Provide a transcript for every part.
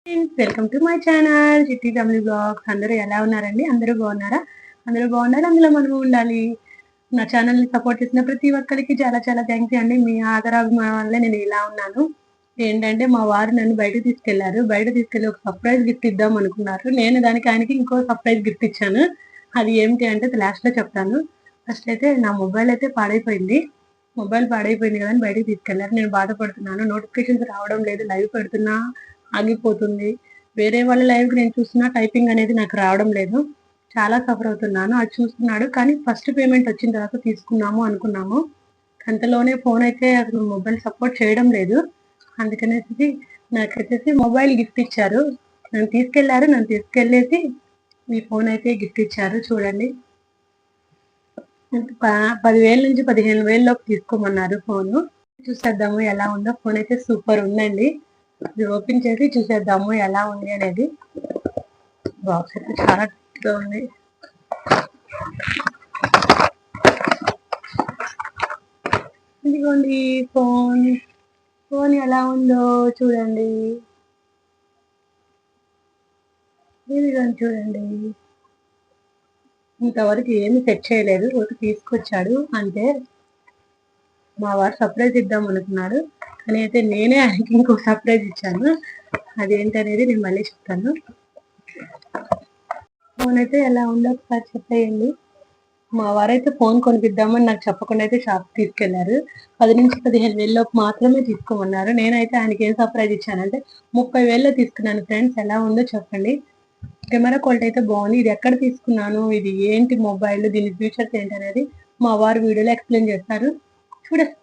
Welcome to my channel చిట్టి family blogs. అందరూ ఎలా ఉన్నారండి? అందరూ బాగున్నారా? అందరూ బాగున్నారు, అందులో మనము ఉండాలి. నా ఛానల్ని సపోర్ట్ చేసిన ప్రతి ఒక్కరికి చాలా చాలా థ్యాంక్స్ అండి. మీ ఆదరాభిమానం వల్లే నేను ఇలా ఉన్నాను. ఏంటంటే మా వారు నన్ను బయటకు తీసుకెళ్లారు. బయట తీసుకెళ్లి ఒక సర్ప్రైజ్ గిఫ్ట్ ఇద్దాం అనుకున్నారు. నేను దానికి ఆయనకి ఇంకో సర్ప్రైజ్ గిఫ్ట్ ఇచ్చాను. అది ఏమిటి అంటే లాస్ట్ లో చెప్తాను. ఫస్ట్ అయితే నా మొబైల్ అయితే పాడైపోయింది. మొబైల్ పాడైపోయింది కదా అని బయటకు తీసుకెళ్లారు. నేను బాధపడుతున్నాను. నోటిఫికేషన్స్ రావడం లేదు. లైవ్ పెడుతున్నా ఆగిపోతుంది. వేరే వాళ్ళ లైవ్కి నేను చూస్తున్నా టైపింగ్ అనేది నాకు రావడం లేదు. చాలా సఫర్ అవుతున్నాను. అది చూస్తున్నాడు. కానీ ఫస్ట్ పేమెంట్ వచ్చిన తర్వాత తీసుకున్నాము అనుకున్నాము. అంతలోనే ఫోన్ అయితే అసలు మొబైల్ సపోర్ట్ చేయడం లేదు. అందుకనేసి నాకైతే మొబైల్ గిఫ్ట్ ఇచ్చారు. నన్ను తీసుకెళ్ళేసి మీ ఫోన్ అయితే గిఫ్ట్ ఇచ్చారు. చూడండి, 10,000 నుంచి 15,000 లోపు తీసుకోమన్నారు ఫోను. చూసేద్దాము ఎలా ఉందో. ఫోన్ అయితే సూపర్ ఉందండి. ఇది ఓపెన్ చేసి చూసేద్దాము ఎలా ఉంది అనేది. బాక్స్ అయితే చాలా గా ఉంది. ఇదిగోండి ఫోన్. ఫోన్ ఎలా ఉందో చూడండి. ఇదిగోండి చూడండి. ఇంతవరకు ఏమి సెట్ చేయలేదు. ఒకటి తీసుకొచ్చాడు అంతే. మా వారు సర్ప్రైజ్ ఇద్దాం అనుకున్నాడు, కానీ అయితే నేనే ఆయనకి ఇంకో సర్ప్రైజ్ ఇచ్చాను. అదేంటనేది నేను మళ్ళీ చెప్తాను. ఫోన్ అయితే ఎలా ఉందో ఒకసారి చెప్పేయండి. మా వారైతే ఫోన్ కొనిపిద్దామని నాకు చెప్పకుండా అయితే షాప్ తీసుకెళ్లారు. 10 నుంచి 15,000 లోపు మాత్రమే తీసుకోమన్నారు. నేనైతే ఆయనకి ఏం సర్ప్రైజ్ ఇచ్చానంటే 30,000లో తీసుకున్నాను. ఫ్రెండ్స్ ఎలా ఉందో చెప్పండి. కెమెరా క్వాలిటీ అయితే బాగుంది. ఇది ఎక్కడ తీసుకున్నాను, ఇది ఏంటి మొబైల్, దీని ఫీచర్స్ ఏంటి అనేది మా వారు వీడియోలో ఎక్స్ప్లెయిన్ చేస్తారు.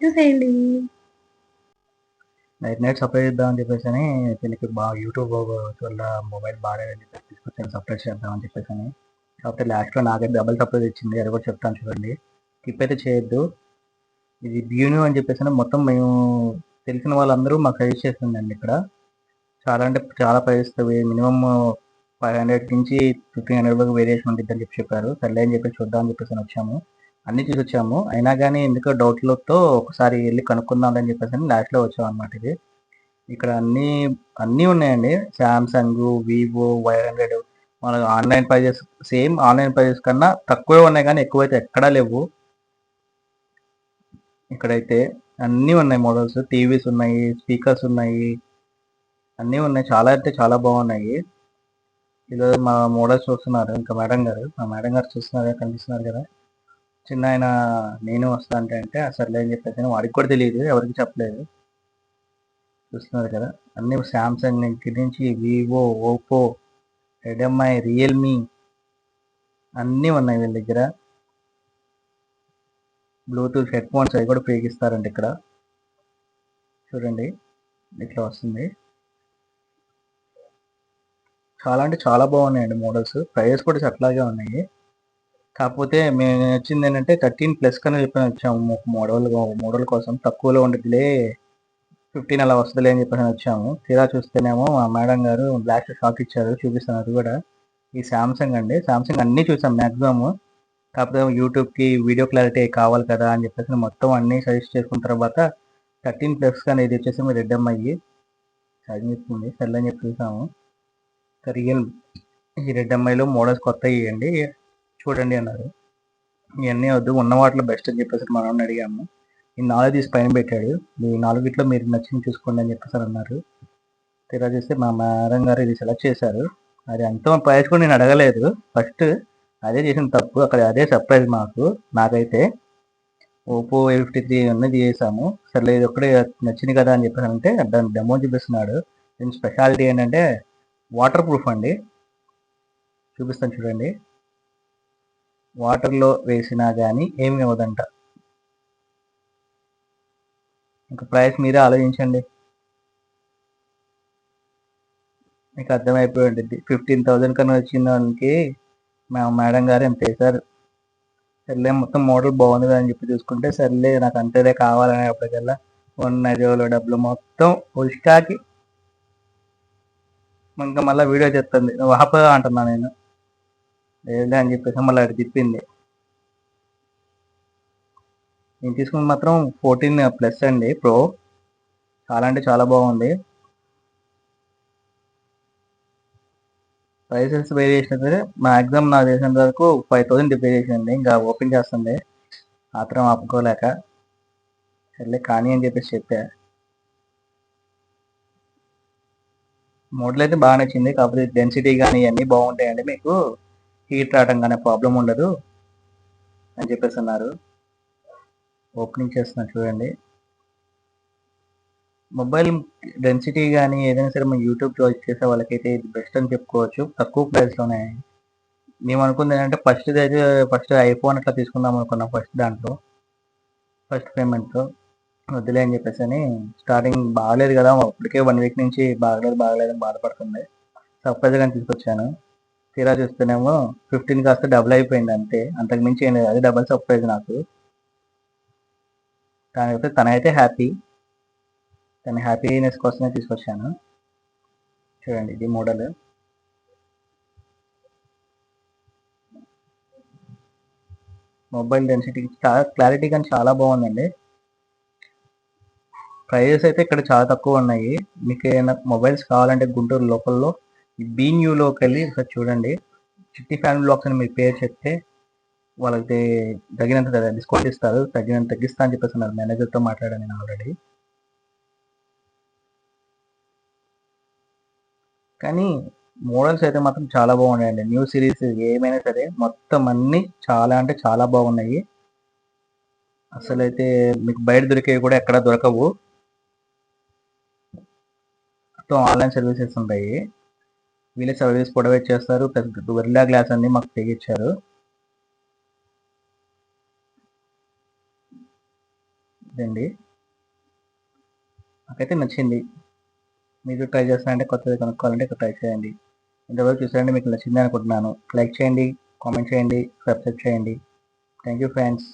చూసేయండి. నైట్ సర్ప్రైజ్ ఇద్దామని చెప్పేసి అని దీనికి బాగా యూట్యూబ్ వల్ల మొబైల్ బాగాలేదని చెప్పేసి తీసుకొచ్చాను సర్ప్రైజ్ చేద్దామని చెప్పేసి అని. కాకపోతే లాస్ట్లో నాకైతే డబల్ సర్ప్రైజ్ ఇచ్చింది. అది కూడా చెప్తాను చూడండి. స్కిప్ అయితే చేయొద్దు. ఇది బ్యూన్యూ అని చెప్పేసి అని మొత్తం మేము తెలిసిన వాళ్ళందరూ మాకు సజెస్ట్ చేస్తుందండి. ఇక్కడ చాలా అంటే చాలా ప్రైస్ మినిమం 500 నుంచి 1,500 వరకు వేరియేషన్ ఉంటుంది అని చెప్పారు. సర్లే అని చెప్పి చూద్దామని చెప్పేసి అని వచ్చాము. అన్ని చూసి వచ్చాము. అయినా కానీ ఎందుకో డౌట్లతో ఒకసారి వెళ్ళి కనుక్కుందాం అని చెప్పేసి అని లాస్ట్లో వచ్చాము అనమాట. ఇది ఇక్కడ అన్నీ ఉన్నాయండి. శాంసంగ్, వివో, Y100 మన online prices same online prices కన్నా తక్కువే ఉన్నాయి, కానీ ఎక్కువైతే ఎక్కడా లేవు. ఇక్కడైతే అన్నీ ఉన్నాయి మోడల్స్. టీవీస్ ఉన్నాయి, స్పీకర్స్ ఉన్నాయి, అన్నీ ఉన్నాయి. చాలా అయితే చాలా బాగున్నాయి. ఈరోజు మా మోడల్స్ చూస్తున్నారు. ఇంకా మేడం గారు చూస్తున్నారు, కనిపిస్తున్నారు కదా. చిన్న ఆయన నేను వస్తా అంటే అసలు అని చెప్పేసి వాడికి కూడా తెలియదు, ఎవరికి చెప్పలేదు. చూస్తున్నారు కదా, అన్ని శాంసంగ్ నుంచి వివో, ఓప్పో, రెడ్మీ, రియల్మీ అన్నీ ఉన్నాయి వీళ్ళ దగ్గర. బ్లూటూత్ హెడ్ ఫోన్స్ అవి కూడా ఉపయోగిస్తారండి ఇక్కడ. చూడండి ఇట్లా వస్తుంది. చాలా అంటే చాలా బాగున్నాయండి మోడల్స్. ప్రైజెస్ కూడా అట్లాగే ఉన్నాయి. కాకపోతే మేము వచ్చింది ఏంటంటే 13+ కన్నా చెప్పని వచ్చాము. మోడల్ కోసం తక్కువలో ఉండదులే, 15 అలా వస్తుందిలే అని చెప్పని వచ్చాము. తీరా చూస్తేనేమో మా మేడం గారు బ్లాక్ షాక్ ఇచ్చారు. చూపిస్తాను అది కూడా. ఈ శాంసంగ్ అండి. శాంసంగ్ అన్నీ చూసాం మ్యాక్సిమమ్. కాకపోతే యూట్యూబ్కి వీడియో క్లారిటీ కావాలి కదా అని చెప్పేసి మొత్తం అన్నీ సజెస్ట్ చేసుకున్న తర్వాత 13+ కానీ ఇది వచ్చేసి మీరు రెడ్మీ చదివిస్తుంది సర్లే అని చెప్పి చూసాము. రియల్ ఈ రెడ్మీలో మోడల్స్ కొత్త ఇవ్వండి చూడండి అన్నారు. ఇవన్నీ వద్దు, ఉన్న వాటిలో బెస్ట్ అని చెప్పేసి మనం అడిగాము. ఈ 4 తీసి పైన పెట్టాడు. ఈ 4గిట్లో మీరు నచ్చింది చూసుకోండి అని చెప్పేసి అన్నారు. తీరా చూస్తే మా మేడం గారు ఇది సెలెక్ట్ చేశారు. అది ఎంతో ప్రైస్ కూడా నేను అడగలేదు. ఫస్ట్ అదే చేసిన తప్పు. అక్కడ అదే సర్ప్రైజ్ నాకైతే ఓపో A53 అన్నది చేసాము. సర్లే ఇది ఒక్కడే నచ్చింది కదా అని చెప్పేసి అంటే దాని డెమో చూపిస్తున్నాడు. దీని స్పెషాలిటీ ఏంటంటే వాటర్ ప్రూఫ్ అండి. చూపిస్తాను చూడండి. వాటర్లో వేసినా కానీ ఏమి అవ్వదంట. ఇంకా ప్రైస్ మీరే ఆలోచించండి, మీకు అర్థమైపోయి ఉంటుంది. 15,000 కన్నా వచ్చిన దానికి మా మేడం గారు ఎంత వేశారు. సర్లే మొత్తం మోడల్ బాగుంది అని చెప్పి చూసుకుంటే సర్లే నాకు అంతేదే కావాలనేప్పటికల్లా ఉన్న డబ్బులు మొత్తం ఉష్కాకి. ఇంకా మళ్ళీ వీడియో చెప్తుంది, నువ్వు ఆపగా అంటున్నా నేను. లేదే అని చెప్పేసి మళ్ళీ అది తిప్పింది. నేను తీసుకుని మాత్రం 14+ అండి ప్రో. చాలా అంటే చాలా బాగుంది. ప్రైసెస్ వేరియేషన్ అయితే మాక్సిమం నాకు తెలిసినంత వరకు 5000 వేరియేషన్ అండి. ఇంకా ఓపెన్ చేస్తుంది ఆత్రం ఆపుకోలేక సర్లే కానీ అని చెప్పేసి చెప్పా. మోడల్ అయితే బాగా నచ్చింది. కాకపోతే డెన్సిటీ కానీ ఇవన్నీ బాగుంటాయండి, మీకు హీట్ రావడం కానీ ప్రాబ్లం ఉండదు అని చెప్పేసి అన్నారు. ఓపెనింగ్ చేస్తున్నాను చూడండి. మొబైల్ డెన్సిటీ కానీ ఏదైనా సరే మన యూట్యూబ్ వాచ్ చేసే వాళ్ళకైతే ఇది బెస్ట్ అని చెప్పుకోవచ్చు. తక్కువ ప్రైస్లోనే. మేము అనుకుంది ఏంటంటే ఫస్ట్ ఐఫోన్ అట్లా తీసుకుందాం అనుకున్నాం ఫస్ట్ పేమెంట్తో. వద్దులే అని చెప్పేసి అని స్టార్టింగ్ బాగలేదు కదా, అప్పటికే 1 వీక్ నుంచి బాగలేదు అని బాధపడుతుంది. సర్ప్రైజ్గా తీసుకొచ్చాను. తీరా చూస్తేనేమో 15 కాస్త డబుల్ అయిపోయింది అంతే, అంతకు మించి ఏం లేదు. అది డబుల్ సర్ప్రైజ్ నాకు. తనైతే హ్యాపీ. తన హ్యాపీనెస్ కోసమే తీసుకొచ్చాను. చూడండి ఇది మోడల్. మొబైల్ డెన్సిటీ చాలా క్లారిటీ కానీ చాలా బాగుందండి. ప్రైజెస్ అయితే ఇక్కడ చాలా తక్కువ ఉన్నాయి. మీకు ఏమైనా మొబైల్స్ కావాలంటే గుంటూరు లోకల్లో బీ న్యూలోకి వెళ్ళి ఒకసారి చూడండి. చిట్టి ఫ్యామిలీ బ్లాగ్స్ అని మీ పేరు చెప్తే వాళ్ళకి తగినంత డిస్కౌంట్ ఇస్తారు. తగ్గిస్తా అని చెప్పేసి ఉన్నారు. మేనేజర్తో మాట్లాడాను నేను ఆల్రెడీ. కానీ మోడల్స్ అయితే మాత్రం చాలా బాగున్నాయండి. న్యూ సిరీస్ ఏమైనా సరే మొత్తం అన్నీ చాలా అంటే చాలా బాగున్నాయి. అసలు అయితే మీకు బయట దొరికేవి కూడా ఎక్కడ దొరకవు. మొత్తం ఆన్లైన్ సర్వీసెస్ ఉంటాయి. వీళ్ళే సర్వీస్ ప్రొవైడ్ చేస్తారు. ప్లస్ గొరిల్లా గ్లాస్ అన్ని మాకు తెగిచ్చారు. ఇదండి నాకైతే నచ్చింది. మీరు ట్రై చేస్తారంటే కొత్తది కొనుక్కోవాలంటే ఇక్కడ ట్రై చేయండి. ఇంతవరకు చూసారంటే మీకు నచ్చింది అనుకుంటున్నాను. లైక్ చేయండి, కామెంట్ చేయండి, సబ్స్క్రైబ్ చేయండి. Thank you friends.